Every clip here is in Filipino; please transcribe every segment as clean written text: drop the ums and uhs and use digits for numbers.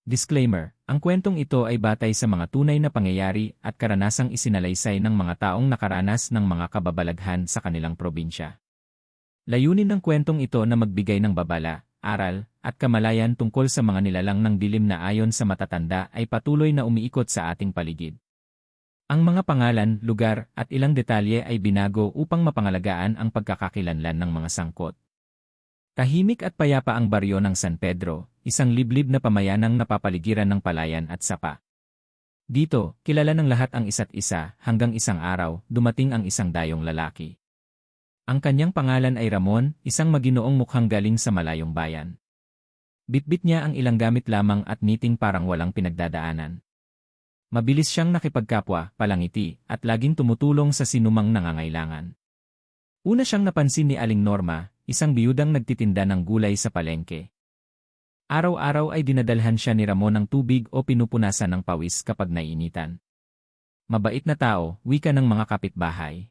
Disclaimer, ang kwentong ito ay batay sa mga tunay na pangyayari at karanasang isinalaysay ng mga taong nakaranas ng mga kababalaghan sa kanilang probinsya. Layunin ng kwentong ito na magbigay ng babala, aral, at kamalayan tungkol sa mga nilalang ng dilim na ayon sa matatanda ay patuloy na umiikot sa ating paligid. Ang mga pangalan, lugar, at ilang detalye ay binago upang mapangalagaan ang pagkakakilanlan ng mga sangkot. Tahimik at payapa ang baryo ng San Pedro, isang liblib na pamayanang napapaligiran ng palayan at sapa. Dito, kilala ng lahat ang isa't isa hanggang isang araw, dumating ang isang dayong lalaki. Ang kanyang pangalan ay Ramon, isang maginoong mukhang galing sa malayong bayan. Bitbit niya ang ilang gamit lamang at ngiting parang walang pinagdadaanan. Mabilis siyang nakipagkapwa, palangiti, at laging tumutulong sa sinumang nangangailangan. Una siyang napansin ni Aling Norma, isang biyudang nagtitinda ng gulay sa palengke. Araw-araw ay dinadalhan siya ni Ramon ng tubig o pinupunasan ng pawis kapag naiinitan. Mabait na tao, wika ng mga kapitbahay.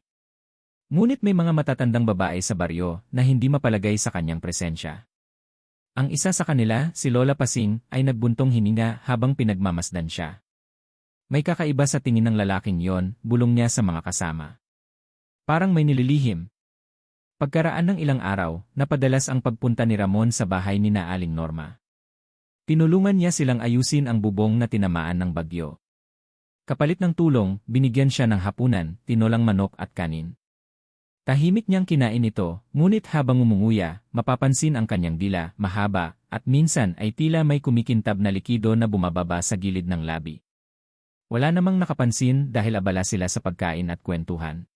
Ngunit may mga matatandang babae sa baryo na hindi mapalagay sa kanyang presensya. Ang isa sa kanila, si Lola Pasing, ay nagbuntong hininga habang pinagmamasdan siya. May kakaiba sa tingin ng lalaking yon, bulong niya sa mga kasama. Parang may nililihim. Pagkaraan ng ilang araw, napadalas ang pagpunta ni Ramon sa bahay ni na Aling Norma. Tinulungan niya silang ayusin ang bubong na tinamaan ng bagyo. Kapalit ng tulong, binigyan siya ng hapunan, tinolang manok at kanin. Tahimik niyang kinain ito, ngunit habang umunguya, mapapansin ang kanyang dila, mahaba, at minsan ay tila may kumikintab na likido na bumababa sa gilid ng labi. Wala namang nakapansin dahil abala sila sa pagkain at kwentuhan.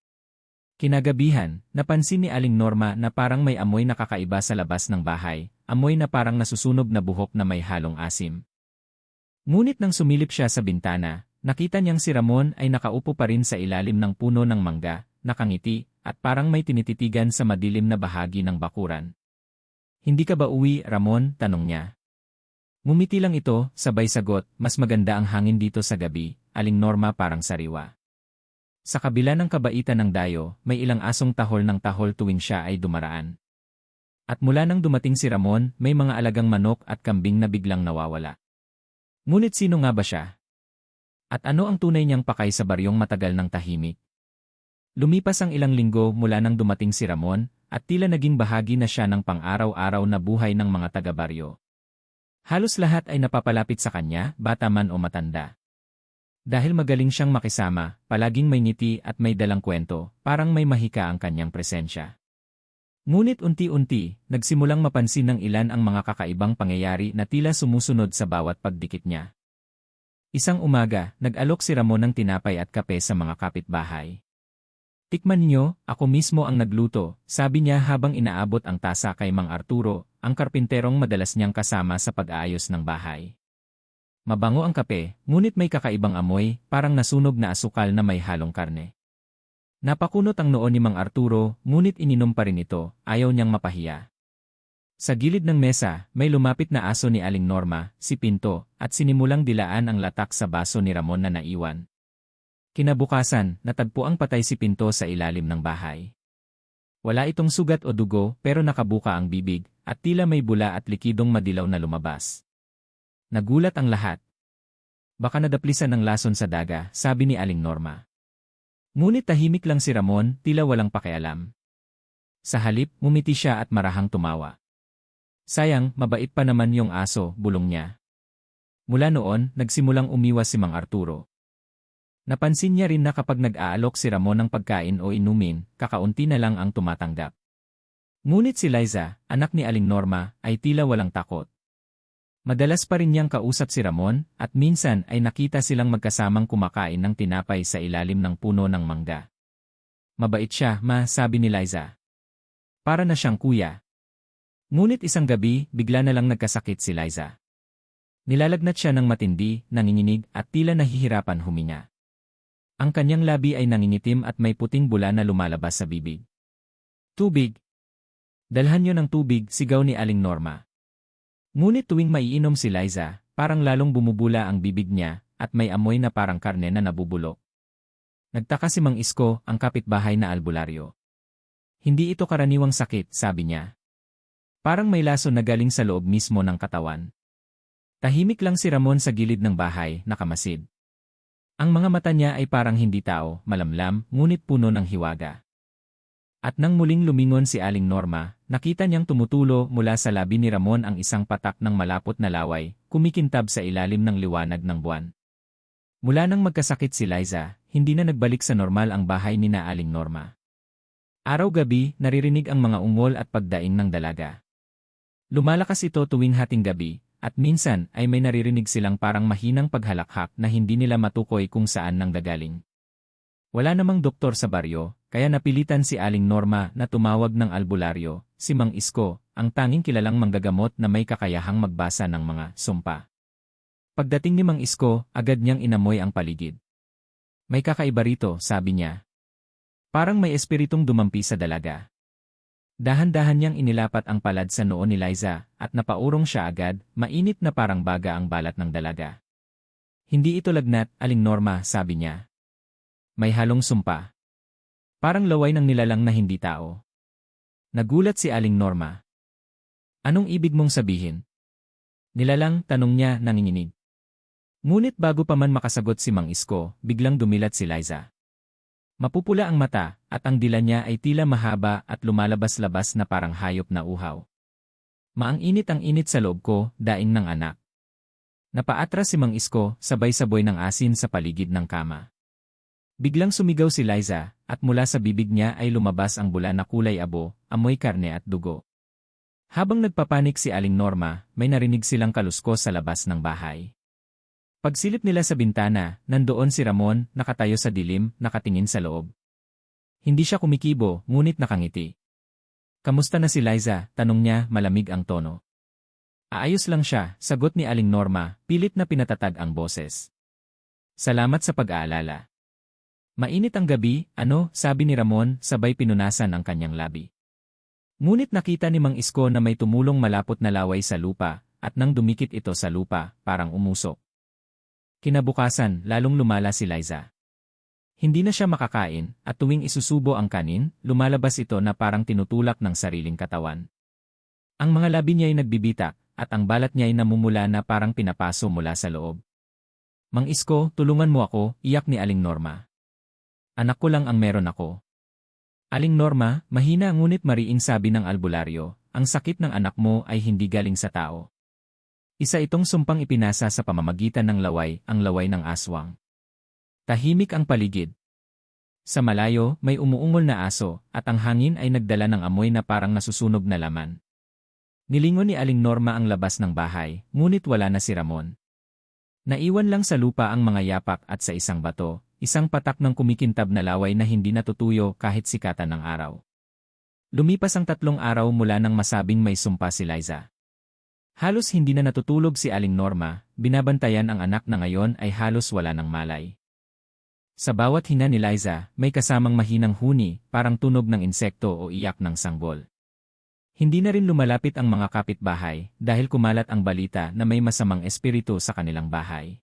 Kinagabihan, napansin ni Aling Norma na parang may amoy na kakaiba sa labas ng bahay, amoy na parang nasusunog na buhok na may halong asim. Ngunit nang sumilip siya sa bintana, nakita niyang si Ramon ay nakaupo pa rin sa ilalim ng puno ng mangga, nakangiti, at parang may tinititigan sa madilim na bahagi ng bakuran. "Hindi ka ba uwi, Ramon?" tanong niya. Ngumiti lang ito, sabay sagot, "Mas maganda ang hangin dito sa gabi." Aling Norma parang sariwa. Sa kabila ng kabaitan ng dayo, may ilang asong tahol ng tahol tuwing siya ay dumaraan. At mula nang dumating si Ramon, may mga alagang manok at kambing na biglang nawawala. Ngunit sino nga ba siya? At ano ang tunay niyang pakay sa baryong matagal ng tahimik? Lumipas ang ilang linggo mula nang dumating si Ramon, at tila naging bahagi na siya ng pang-araw-araw na buhay ng mga taga-baryo. Halos lahat ay napapalapit sa kanya, bata man o matanda. Dahil magaling siyang makisama, palaging may ngiti at may dalang kwento, parang may mahika ang kanyang presensya. Ngunit unti-unti, nagsimulang mapansin ng ilan ang mga kakaibang pangyayari na tila sumusunod sa bawat pagdikit niya. Isang umaga, nag-alok si Ramon ng tinapay at kape sa mga kapitbahay. "Tikman niyo, ako mismo ang nagluto," sabi niya habang inaabot ang tasa kay Mang Arturo, ang karpinterong madalas niyang kasama sa pag-aayos ng bahay. Mabango ang kape, ngunit may kakaibang amoy, parang nasunog na asukal na may halong karne. Napakunot ang noo ni Mang Arturo, ngunit ininom pa rin ito, ayaw niyang mapahiya. Sa gilid ng mesa, may lumapit na aso ni Aling Norma, si Pinto, at sinimulang dilaan ang latak sa baso ni Ramon na naiwan. Kinabukasan, natagpuang patay si Pinto sa ilalim ng bahay. Wala itong sugat o dugo, pero nakabuka ang bibig, at tila may bula at likidong madilaw na lumabas. Nagulat ang lahat. "Baka nadaplisan ng lason sa daga," sabi ni Aling Norma. Ngunit tahimik lang si Ramon, tila walang pakialam. Sa halip, ngumiti siya at marahang tumawa. "Sayang, mabait pa naman yung aso," bulong niya. Mula noon, nagsimulang umiwas si Mang Arturo. Napansin niya rin na kapag nag-aalok si Ramon ng pagkain o inumin, kakaunti na lang ang tumatanggap. Ngunit si Liza, anak ni Aling Norma, ay tila walang takot. Madalas pa rin niyang kausap si Ramon, at minsan ay nakita silang magkasamang kumakain ng tinapay sa ilalim ng puno ng mangga. "Mabait siya, ma," sabi ni Liza. "Para na siyang kuya." Ngunit isang gabi, bigla na lang nagkasakit si Liza. Nilalagnat siya ng matindi, nanginginig, at tila nahihirapan huminga. Ang kanyang labi ay nangingitim at may puting bula na lumalabas sa bibig. "Tubig! Dalhan niyo ng tubig," sigaw ni Aling Norma. Ngunit tuwing maiinom si Liza, parang lalong bumubula ang bibig niya, at may amoy na parang karne na nabubulok. Nagtaka si Mang Isko, ang kapitbahay na albularyo. "Hindi ito karaniwang sakit," sabi niya. "Parang may lason na galing sa loob mismo ng katawan." Tahimik lang si Ramon sa gilid ng bahay, nakamasid. Ang mga mata niya ay parang hindi tao, malamlam, ngunit puno ng hiwaga. At nang muling lumingon si Aling Norma, nakita niyang tumutulo mula sa labi ni Ramon ang isang patak ng malapot na laway, kumikintab sa ilalim ng liwanag ng buwan. Mula nang magkasakit si Liza, hindi na nagbalik sa normal ang bahay ni na Aling Norma. Araw-gabi, naririnig ang mga ungol at pagdaing ng dalaga. Lumalakas ito tuwing hating gabi, at minsan ay may naririnig silang parang mahinang paghalakhak na hindi nila matukoy kung saan nang gagaling. Wala namang doktor sa baryo, kaya napilitan si Aling Norma na tumawag ng albularyo, si Mang Isko, ang tanging kilalang manggagamot na may kakayahang magbasa ng mga sumpa. Pagdating ni Mang Isko, agad niyang inamoy ang paligid. May kakaiba rito, sabi niya. Parang may espiritong dumampi sa dalaga. Dahan-dahan niyang inilapat ang palad sa noo ni Liza, at napaurong siya agad, mainit na parang baga ang balat ng dalaga. Hindi ito lagnat, Aling Norma, sabi niya. May halong sumpa. Parang laway ng nilalang na hindi tao. Nagulat si Aling Norma. Anong ibig mong sabihin? Nilalang, tanong niya, nanginginig. Ngunit bago pa man makasagot si Mang Isko, biglang dumilat si Liza. Mapupula ang mata, at ang dila niya ay tila mahaba at lumalabas-labas na parang hayop na uhaw. Maang-init ang init sa loob ko, daing ng anak. Napaatras si Mang Isko, sabay-sabay ng asin sa paligid ng kama. Biglang sumigaw si Liza, at mula sa bibig niya ay lumabas ang bula na kulay abo, amoy karne at dugo. Habang nagpapanik si Aling Norma, may narinig silang kaluskos sa labas ng bahay. Pagsilip nila sa bintana, nandoon si Ramon, nakatayo sa dilim, nakatingin sa loob. Hindi siya kumikibo, ngunit nakangiti. Kamusta na si Liza? Tanong niya, malamig ang tono. Aayos lang siya, sagot ni Aling Norma, pilit na pinatatag ang boses. Salamat sa pag-aalala. Mainit ang gabi, ano, sabi ni Ramon, sabay pinunasan ang kanyang labi. Ngunit nakita ni Mang Isko na may tumulong malapot na laway sa lupa, at nang dumikit ito sa lupa, parang umusok. Kinabukasan, lalong lumala si Liza. Hindi na siya makakain, at tuwing isusubo ang kanin, lumalabas ito na parang tinutulak ng sariling katawan. Ang mga labi niya ay nagbibitak, at ang balat niya ay namumula na parang pinapaso mula sa loob. Mang Isko, tulungan mo ako, iyak ni Aling Norma. Anak ko lang ang meron ako. Aling Norma, mahina ngunit mariing sabi ng albularyo, ang sakit ng anak mo ay hindi galing sa tao. Isa itong sumpang ipinasa sa pamamagitan ng laway, ang laway ng aswang. Tahimik ang paligid. Sa malayo, may umuungol na aso, at ang hangin ay nagdala ng amoy na parang nasusunog na laman. Nilingon ni Aling Norma ang labas ng bahay, ngunit wala na si Ramon. Naiwan lang sa lupa ang mga yapak at sa isang bato, isang patak ng kumikintab na laway na hindi natutuyo kahit sikatan ng araw. Lumipas ang 3 araw mula nang masabing may sumpa si Liza. Halos hindi na natutulog si Aling Norma, binabantayan ang anak na ngayon ay halos wala ng malay. Sa bawat hina ni Liza, may kasamang mahinang huni, parang tunog ng insekto o iyak ng sanggol. Hindi na rin lumalapit ang mga kapitbahay dahil kumalat ang balita na may masamang espiritu sa kanilang bahay.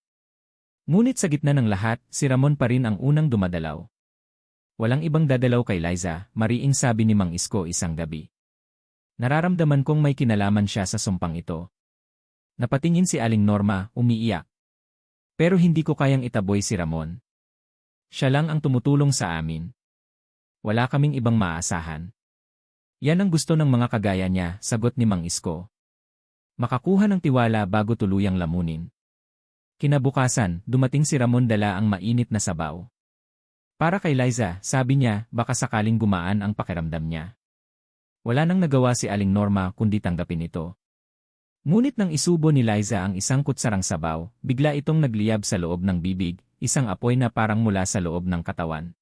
Ngunit sa gitna ng lahat, si Ramon pa rin ang unang dumadalaw. Walang ibang dadalaw kay Liza, mariing sabi ni Mang Isko isang gabi. Nararamdaman kong may kinalaman siya sa sumpang ito. Napatingin si Aling Norma, umiiyak. Pero hindi ko kayang itaboy si Ramon. Siya lang ang tumutulong sa amin. Wala kaming ibang maasahan. Yan ang gusto ng mga kagaya niya, sagot ni Mang Isko. Makakuha ng tiwala bago tuluyang lamunin. Kinabukasan, dumating si Ramon dala ang mainit na sabaw. Para kay Liza, sabi niya, baka sakaling gumaan ang pakiramdam niya. Wala nang nagawa si Aling Norma kundi tanggapin ito. Ngunit nang isubo ni Liza ang isang kutsarang sabaw, bigla itong nagliyab sa loob ng bibig, isang apoy na parang mula sa loob ng katawan.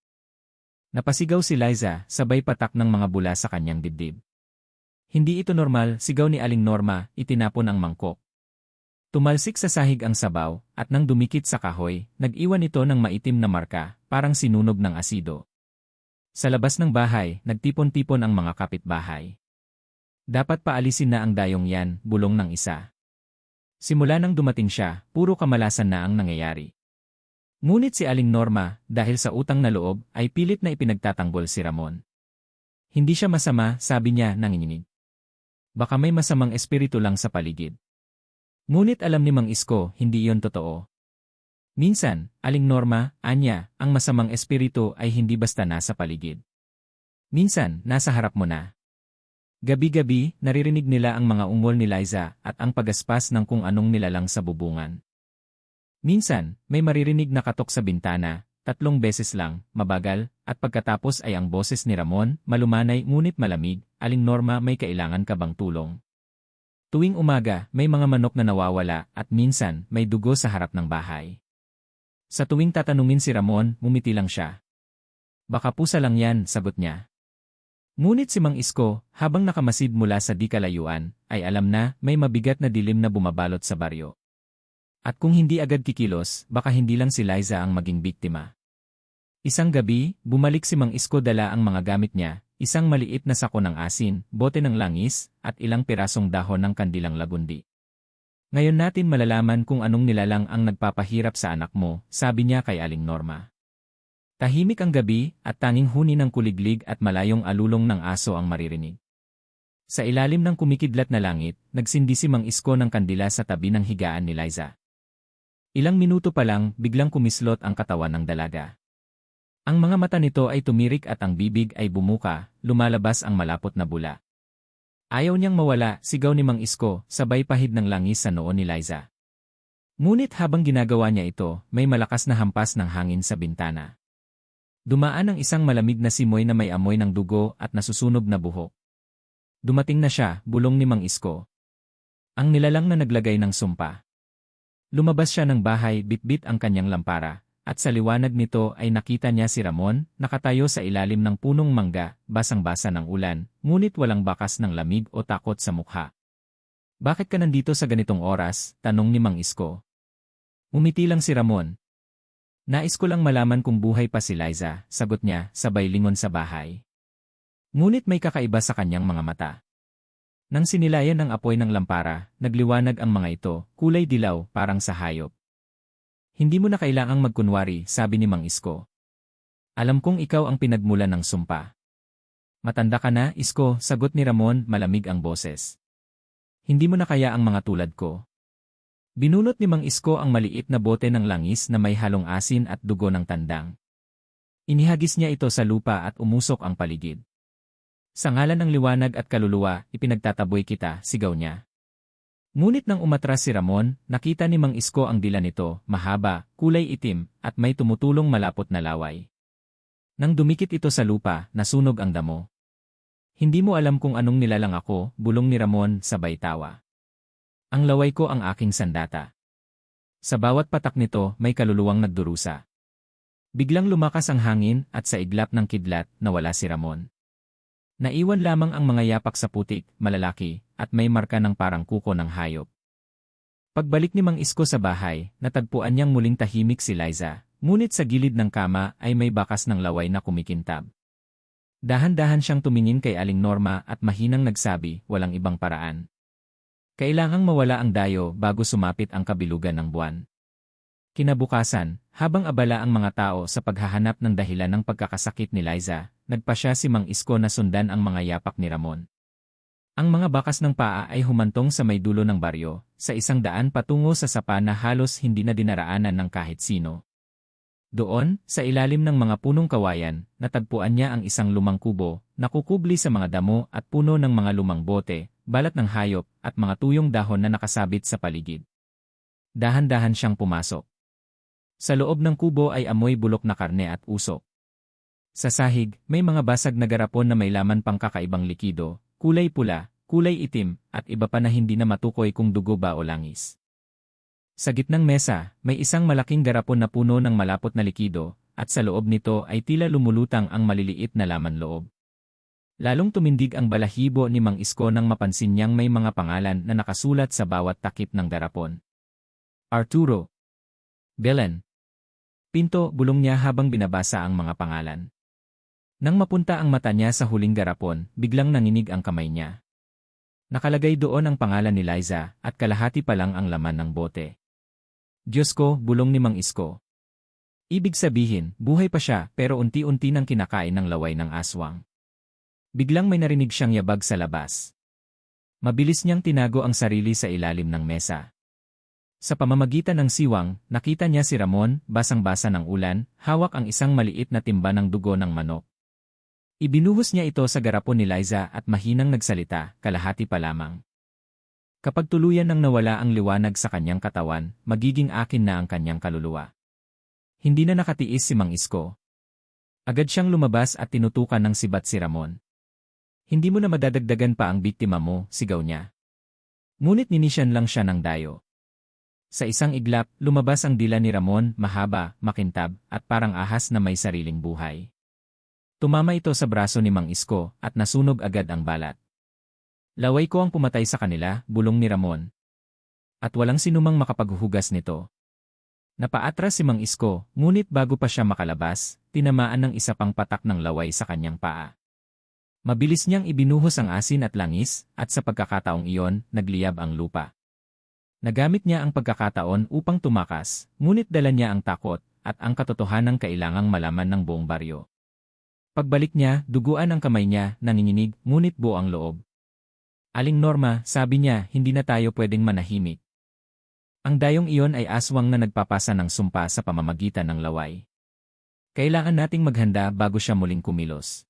Napasigaw si Liza, sabay patak ng mga bula sa kanyang dibdib. Hindi ito normal, sigaw ni Aling Norma, itinapon ang mangkok. Tumalsik sa sahig ang sabaw, at nang dumikit sa kahoy, nag-iwan ito ng maitim na marka, parang sinunog ng asido. Sa labas ng bahay, nagtipon-tipon ang mga kapitbahay. Dapat paalisin na ang dayong yan, bulong ng isa. Simula nang dumating siya, puro kamalasan na ang nangyayari. Ngunit si Aling Norma, dahil sa utang na loob, ay pilit na ipinagtatanggol si Ramon. Hindi siya masama, sabi niya, nanginginig. Baka may masamang espiritu lang sa paligid. Ngunit alam ni Mang Isko, hindi iyon totoo. Minsan, Aling Norma, anya, ang masamang espiritu ay hindi basta nasa paligid. Minsan, nasa harap mo na. Gabi-gabi, naririnig nila ang mga ungol ni Liza at ang pagaspas ng kung anong nilalang sa bubungan. Minsan, may maririnig na katok sa bintana, 3 beses lang, mabagal, at pagkatapos ay ang boses ni Ramon, malumanay ngunit malamig, Aling Norma, may kailangan ka bang tulong? Tuwing umaga, may mga manok na nawawala at minsan, may dugo sa harap ng bahay. Sa tuwing tatanungin si Ramon, ngumiti lang siya. Baka pusa lang yan, sagot niya. Ngunit si Mang Isko, habang nakamasid mula sa di kalayuan, ay alam na may mabigat na dilim na bumabalot sa baryo. At kung hindi agad kikilos, baka hindi lang si Liza ang maging biktima. Isang gabi, bumalik si Mang Isko dala ang mga gamit niya, isang maliit na sako ng asin, bote ng langis, at ilang pirasong dahon ng kandilang lagundi. Ngayon natin malalaman kung anong nilalang ang nagpapahirap sa anak mo, sabi niya kay Aling Norma. Tahimik ang gabi at tanging huni ng kuliglig at malayong alulong ng aso ang maririnig. Sa ilalim ng kumikidlat na langit, nagsindi si Mang Isko ng kandila sa tabi ng higaan ni Liza. Ilang minuto pa lang, biglang kumislot ang katawan ng dalaga. Ang mga mata nito ay tumirik at ang bibig ay bumuka, lumalabas ang malapot na bula. Ayaw niyang mawala, sigaw ni Mang Isko, sabay pahid ng langis sa noo ni Liza. Ngunit habang ginagawa niya ito, may malakas na hampas ng hangin sa bintana. Dumaan ang isang malamig na simoy na may amoy ng dugo at nasusunog na buhok. Dumating na siya, bulong ni Mang Isko. Ang nilalang na naglagay ng sumpa. Lumabas siya ng bahay, bitbit ang kanyang lampara, at sa liwanag nito ay nakita niya si Ramon, nakatayo sa ilalim ng punong mangga, basang-basa ng ulan, ngunit walang bakas ng lamig o takot sa mukha. Bakit ka nandito sa ganitong oras? Tanong ni Mang Isko. Umiti lang si Ramon. Nais ko lang malaman kung buhay pa si Liza, sagot niya, sabay lingon sa bahay. Ngunit may kakaiba sa kanyang mga mata. Nang sinilayan ng apoy ng lampara, nagliwanag ang mga ito, kulay dilaw, parang sa hayop. Hindi mo na kailangang magkunwari, sabi ni Mang Isko. Alam kong ikaw ang pinagmulan ng sumpa. Matanda ka na, Isko, sagot ni Ramon, malamig ang boses. Hindi mo na kaya ang mga tulad ko. Binunot ni Mang Isko ang maliit na bote ng langis na may halong asin at dugo ng tandang. Inihagis niya ito sa lupa at umusok ang paligid. Sa ngalan ng liwanag at kaluluwa, ipinagtataboy kita, sigaw niya. Ngunit nang umatras si Ramon, nakita ni Mang Isko ang dila nito, mahaba, kulay itim, at may tumutulong malapot na laway. Nang dumikit ito sa lupa, nasunog ang damo. Hindi mo alam kung anong nilalang ako, bulong ni Ramon, sabay tawa. Ang laway ko ang aking sandata. Sa bawat patak nito, may kaluluwang nagdurusa. Biglang lumakas ang hangin at sa iglap ng kidlat, nawala si Ramon. Naiwan lamang ang mga yapak sa putik, malalaki, at may marka ng parang kuko ng hayop. Pagbalik ni Mang Isko sa bahay, natagpuan niyang muling tahimik si Liza, ngunit sa gilid ng kama ay may bakas ng laway na kumikintab. Dahan-dahan siyang tumingin kay Aling Norma at mahinang nagsabi, walang ibang paraan. Kailangang mawala ang dayo bago sumapit ang kabilugan ng buwan. Kinabukasan, habang abala ang mga tao sa paghahanap ng dahilan ng pagkakasakit ni Liza, nagpasya si Mang Isko na sundan ang mga yapak ni Ramon. Ang mga bakas ng paa ay humantong sa may dulo ng baryo, sa isang daan patungo sa sapa na halos hindi na dinaraanan ng kahit sino. Doon, sa ilalim ng mga punong kawayan, natagpuan niya ang isang lumang kubo, nakukubli sa mga damo at puno ng mga lumang bote, balat ng hayop, at mga tuyong dahon na nakasabit sa paligid. Dahan-dahan siyang pumasok. Sa loob ng kubo ay amoy bulok na karne at usok. Sa sahig, may mga basag na garapon na may laman pang kakaibang likido, kulay pula, kulay itim, at iba pa na hindi na matukoy kung dugo ba o langis. Sa gitnang mesa, may isang malaking garapon na puno ng malapot na likido, at sa loob nito ay tila lumulutang ang maliliit na laman loob. Lalong tumindig ang balahibo ni Mang Isko nang mapansin niyang may mga pangalan na nakasulat sa bawat takip ng garapon. Arturo. Belen. Pinto, bulong niya habang binabasa ang mga pangalan. Nang mapunta ang mata niya sa huling garapon, biglang nanginig ang kamay niya. Nakalagay doon ang pangalan ni Liza at kalahati pa lang ang laman ng bote. Diyos ko, bulong ni Mang Isko. Ibig sabihin, buhay pa siya pero unti-unti nang kinakain ng laway ng aswang. Biglang may narinig siyang yabag sa labas. Mabilis niyang tinago ang sarili sa ilalim ng mesa. Sa pamamagitan ng siwang, nakita niya si Ramon, basang-basa ng ulan, hawak ang isang maliit na timba ng dugo ng manok. Ibinuhos niya ito sa garapon ni Liza at mahinang nagsalita, kalahati pa lamang. Kapag tuluyan nang nawala ang liwanag sa kanyang katawan, magiging akin na ang kanyang kaluluwa. Hindi na nakatiis si Mang Isko. Agad siyang lumabas at tinutukan ng sibat si Ramon. Hindi mo na madadagdagan pa ang biktima mo, sigaw niya. Ngunit ninisyan lang siya ng dayo. Sa isang iglap, lumabas ang dila ni Ramon, mahaba, makintab, at parang ahas na may sariling buhay. Tumama ito sa braso ni Mang Isko at nasunog agad ang balat. Laway ko ang pumatay sa kanila, bulong ni Ramon. At walang sinumang makapaghuhugas nito. Napaatras si Mang Isko, ngunit bago pa siya makalabas, tinamaan ng isa pang patak ng laway sa kanyang paa. Mabilis niyang ibinuhos ang asin at langis, at sa pagkakataong iyon, nagliyab ang lupa. Nagamit niya ang pagkakataon upang tumakas, ngunit dala niya ang takot at ang katotohanang kailangang malaman ng buong baryo. Pagbalik niya, duguan ang kamay niya, nanginginig, ngunit buo ang loob. Aling Norma, sabi niya, hindi na tayo pwedeng manahimik. Ang dayong iyon ay aswang na nagpapasa ng sumpa sa pamamagitan ng laway. Kailangan nating maghanda bago siya muling kumilos.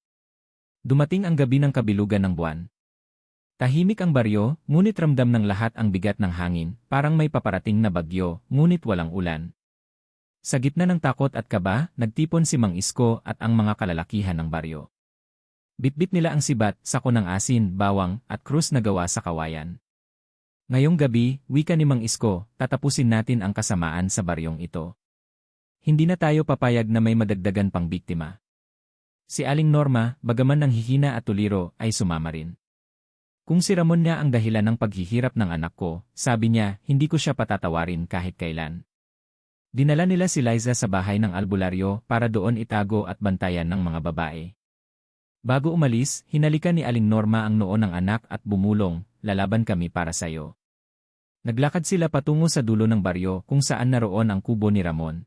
Dumating ang gabi ng kabilugan ng buwan. Tahimik ang baryo, ngunit ramdam ng lahat ang bigat ng hangin, parang may paparating na bagyo, ngunit walang ulan. Sa gitna ng takot at kaba, nagtipon si Mang Isko at ang mga kalalakihan ng baryo. Bitbit nila ang sibat, sako ng asin, bawang, at krus na gawa sa kawayan. Ngayong gabi, wika ni Mang Isko, tatapusin natin ang kasamaan sa baryong ito. Hindi na tayo papayag na may madagdagan pang biktima. Si Aling Norma, bagaman nanghihina at tuliro, ay sumama rin. Kung si Ramon niya ang dahilan ng paghihirap ng anak ko, sabi niya, hindi ko siya patatawarin kahit kailan. Dinala nila si Liza sa bahay ng albularyo para doon itago at bantayan ng mga babae. Bago umalis, hinalikan ni Aling Norma ang noo ng anak at bumulong, lalaban kami para sayo. Naglakad sila patungo sa dulo ng baryo kung saan naroon ang kubo ni Ramon.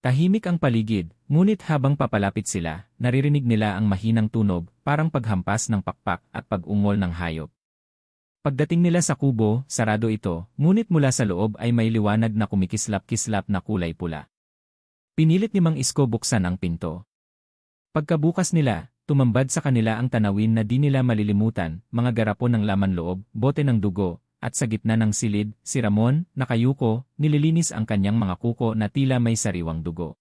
Tahimik ang paligid, ngunit habang papalapit sila, naririnig nila ang mahinang tunog, parang paghampas ng pakpak at pag-ungol ng hayop. Pagdating nila sa kubo, sarado ito, ngunit mula sa loob ay may liwanag na kumikislap-kislap na kulay pula. Pinilit ni Mang Isko buksan ang pinto. Pagkabukas nila, tumambad sa kanila ang tanawin na di nila malilimutan, mga garapon ng laman loob, bote ng dugo, at sa gitna ng silid, si Ramon, nakayuko, nililinis ang kanyang mga kuko na tila may sariwang dugo.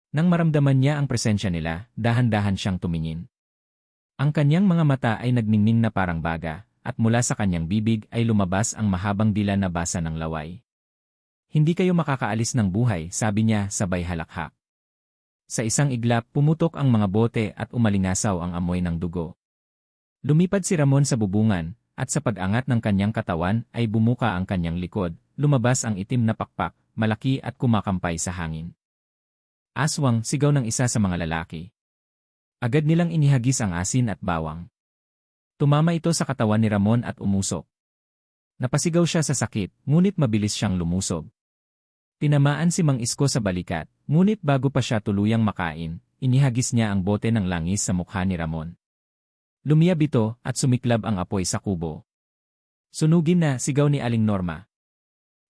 Nang maramdaman niya ang presensya nila, dahan-dahan siyang tumingin. Ang kanyang mga mata ay nagningning na parang baga, at mula sa kanyang bibig ay lumabas ang mahabang dila na basa ng laway. Hindi kayo makakaalis ng buhay, sabi niya sabay halakhak. Sa isang iglap, pumutok ang mga bote at umalingasaw ang amoy ng dugo. Lumipad si Ramon sa bubungan, at sa pag-angat ng kanyang katawan ay bumuka ang kanyang likod, lumabas ang itim na pakpak, malaki at kumakampay sa hangin. Aswang, sigaw ng isa sa mga lalaki. Agad nilang inihagis ang asin at bawang. Tumama ito sa katawan ni Ramon at umusok. Napasigaw siya sa sakit, ngunit mabilis siyang lumusob. Tinamaan si Mang Isko sa balikat, ngunit bago pa siya tuluyang makain, inihagis niya ang bote ng langis sa mukha ni Ramon. Lumiyab ito at sumiklab ang apoy sa kubo. Sunugin na, sigaw ni Aling Norma.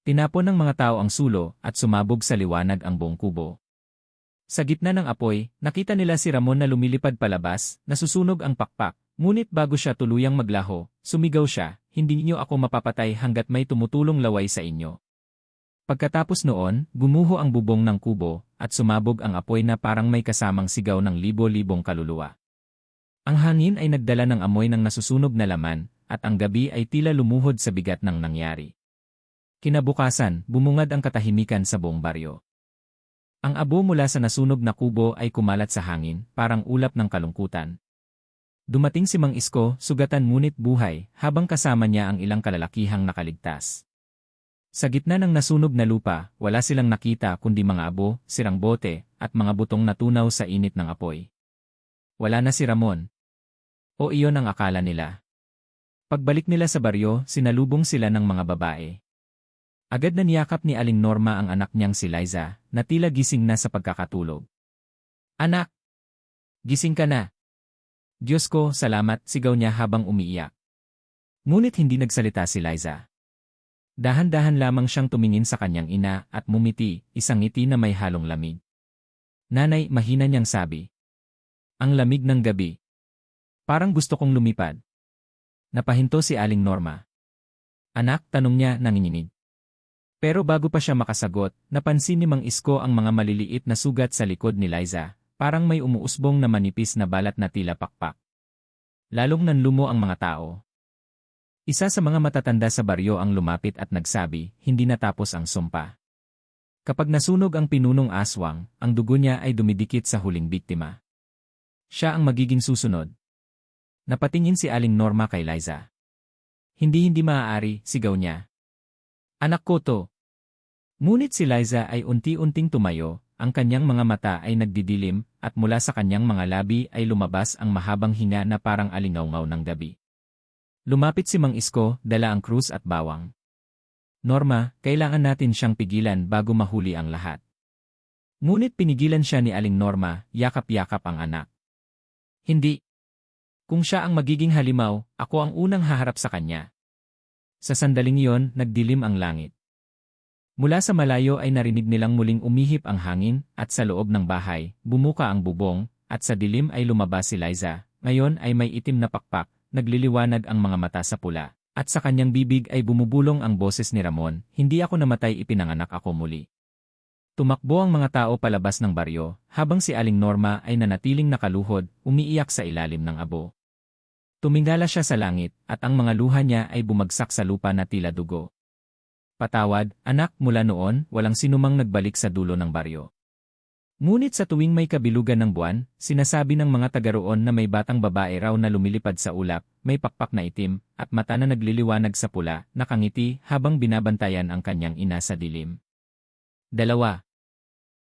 Tinapon ng mga tao ang sulo at sumabog sa liwanag ang buong kubo. Sa gitna ng apoy, nakita nila si Ramon na lumilipad palabas, nasusunog ang pakpak, ngunit bago siya tuluyang maglaho, sumigaw siya, hindi niyo ako mapapatay hanggat may tumutulong laway sa inyo. Pagkatapos noon, gumuho ang bubong ng kubo at sumabog ang apoy na parang may kasamang sigaw ng libo-libong kaluluwa. Ang hangin ay nagdala ng amoy ng nasusunog na laman, at ang gabi ay tila lumuhod sa bigat ng nangyari. Kinabukasan, bumungad ang katahimikan sa buong baryo. Ang abo mula sa nasunog na kubo ay kumalat sa hangin, parang ulap ng kalungkutan. Dumating si Mang Isko, sugatan ngunit buhay, habang kasama niya ang ilang kalalakihang nakaligtas. Sa gitna ng nasunog na lupa, wala silang nakita kundi mga abo, sirang bote, at mga butong natunaw sa init ng apoy. Wala na si Ramon. O iyon ang akala nila. Pagbalik nila sa baryo, sinalubong sila ng mga babae. Agad na niyakap ni Aling Norma ang anak niyang si Liza, na tila gising na sa pagkakatulog. Anak! Gising ka na! Diyos ko, salamat, sigaw niya habang umiiyak. Ngunit hindi nagsalita si Liza. Dahan-dahan lamang siyang tumingin sa kanyang ina at mumiti, isang ngiti na may halong lamig. Nanay, mahina niyang sabi. Ang lamig ng gabi. Parang gusto kong lumipad. Napahinto si Aling Norma. Anak, tanong niya nanginginig. Pero bago pa siya makasagot, napansin ni Mang Isko ang mga maliliit na sugat sa likod ni Liza, parang may umuusbong na manipis na balat na tila pakpak. Lalong nanlumo ang mga tao. Isa sa mga matatanda sa baryo ang lumapit at nagsabi, hindi natapos ang sumpa. Kapag nasunog ang pinunong aswang, ang dugo niya ay dumidikit sa huling biktima. Siya ang magiging susunod. Napatingin si Aling Norma kay Liza. Hindi maaari, sigaw niya. Anak ko to. Ngunit si Liza ay unti-unting tumayo, ang kanyang mga mata ay nagdidilim, at mula sa kanyang mga labi ay lumabas ang mahabang hinga na parang alingawngaw ng gabi. Lumapit si Mang Isko, dala ang krus at bawang. Norma, kailangan natin siyang pigilan bago mahuli ang lahat. Ngunit pinigilan siya ni Aling Norma, yakap-yakap ang anak. Hindi. Kung siya ang magiging halimaw, ako ang unang haharap sa kanya. Sa sandaling iyon, nagdilim ang langit. Mula sa malayo ay narinig nilang muling umihip ang hangin, at sa loob ng bahay, bumuka ang bubong, at sa dilim ay lumabas si Liza. Ngayon ay may itim na pakpak, nagliliwanag ang mga mata sa pula, at sa kanyang bibig ay bumubulong ang boses ni Ramon, hindi ako namatay, ipinanganak ako muli. Tumakbo ang mga tao palabas ng baryo, habang si Aling Norma ay nanatiling nakaluhod, umiiyak sa ilalim ng abo. Tumingala siya sa langit, at ang mga luha niya ay bumagsak sa lupa na tila dugo. Patawad, anak, mula noon, walang sinumang nagbalik sa dulo ng baryo. Ngunit sa tuwing may kabilugan ng buwan, sinasabi ng mga taga roon na may batang babae raw na lumilipad sa ulap, may pakpak na itim, at mata na nagliliwanag sa pula, nakangiti habang binabantayan ang kanyang ina sa dilim. 2.